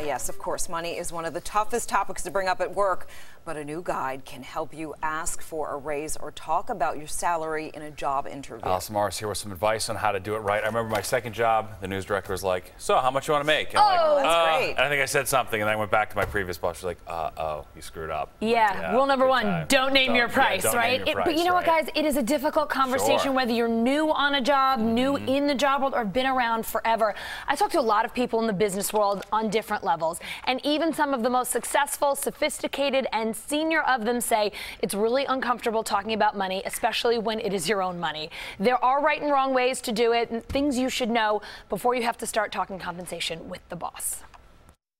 yes, of course, money is one of the toughest topics to bring up at work, but a new guide can help you ask for a raise or talk about your salary in a job interview. Allison Morris here with some advice on how to do it right. I remember my second job, the news director was like, so how much you want to make? And I'm like, that's great. And I think I said something, and then I went back to my previous boss. She's like, oh, you screwed up. Yeah, rule number one, don't name your price, right? But you know what, guys? It is a difficult conversation, whether you're new on a job, new in the job world, or been around forever. I talk to a lot of people in the business world on different levels, and even some of the most successful, sophisticated, and senior of them say it's really uncomfortable talking about money, especially when it is your own money. There are right and wrong ways to do it, and things you should know before you have to start talking compensation with the boss.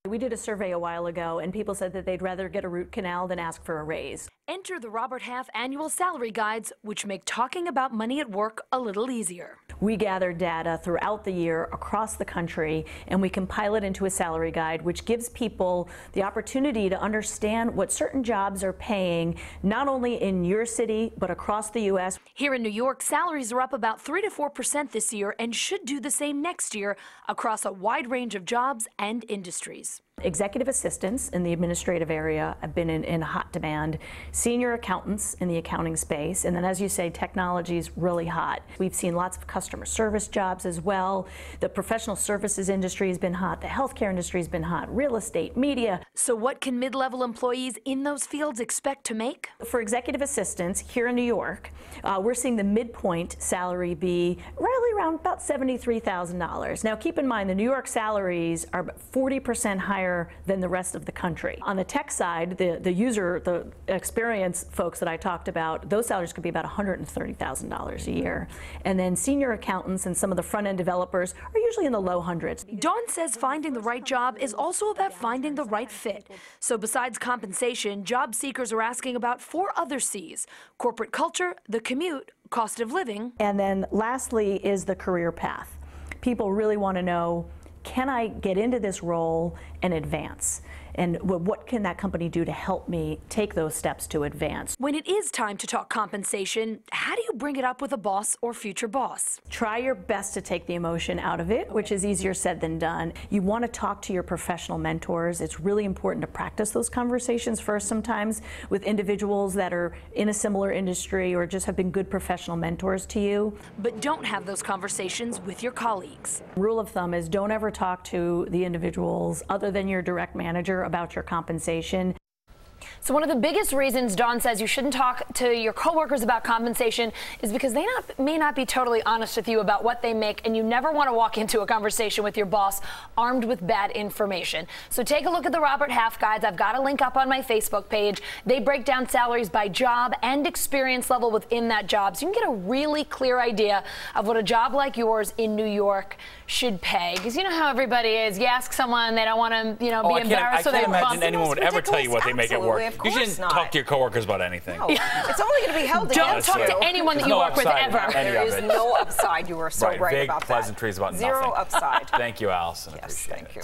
We did a survey a while ago, and people said that they'd rather get a root canal than ask for a raise. Enter the Robert Half annual salary guides, which make talking about money at work a little easier. We gather data throughout the year across the country, and we compile it into a salary guide, which gives people the opportunity to understand what certain jobs are paying, not only in your city, but across the U.S. Here in New York, salaries are up about 3 to 4% this year and should do the same next year across a wide range of jobs and industries. Executive assistants in the administrative area have been in hot demand. Senior accountants in the accounting space. And then, as you say, technology is really hot. We've seen lots of customer service jobs as well. The professional services industry has been hot. The healthcare industry has been hot. Real estate, media. So what can mid-level employees in those fields expect to make? For executive assistants here in New York, we're seeing the midpoint salary be really around about $73,000. Now, keep in mind, the New York salaries are 40% higher than the rest of the country. On the tech side, the experience folks that I talked about, those salaries could be about $130,000 a year. And then senior accountants and some of the front-end developers are usually in the low hundreds. Dawn says finding the right job is also about finding the right fit. So besides compensation, job seekers are asking about 4 other C's: corporate culture, the commute, cost of living. And then lastly is the career path. People really want to know, can I get into this role and advance? And what can that company do to help me take those steps to advance? When it is time to talk compensation, how do you bring it up with a boss or future boss? Try your best to take the emotion out of it, which is easier said than done. You want to talk to your professional mentors. It's really important to practice those conversations first sometimes with individuals that are in a similar industry or just have been good professional mentors to you. But don't have those conversations with your colleagues. Rule of thumb is don't ever talk to the individuals other than your direct manager about your compensation. So one of the biggest reasons Dawn says you shouldn't talk to your coworkers about compensation is because they may not be totally honest with you about what they make, and you never want to walk into a conversation with your boss armed with bad information. So take a look at the Robert Half guides. I've got a link up on my Facebook page. They break down salaries by job and experience level within that job, so you can get a really clear idea of what a job like yours in New York should pay. Because you know how everybody is. You ask someone, they don't want to, be embarrassed, so they I can't imagine anyone would ever tell you what they make at work. You shouldn't talk to your coworkers about anything. No, it's only going to be held against you. Don't talk to anyone that you work with ever. There is no upside. You are so right about that. Big pleasantries about nothing. Zero upside. Thank you, Allison. Yes, appreciate thank it. you.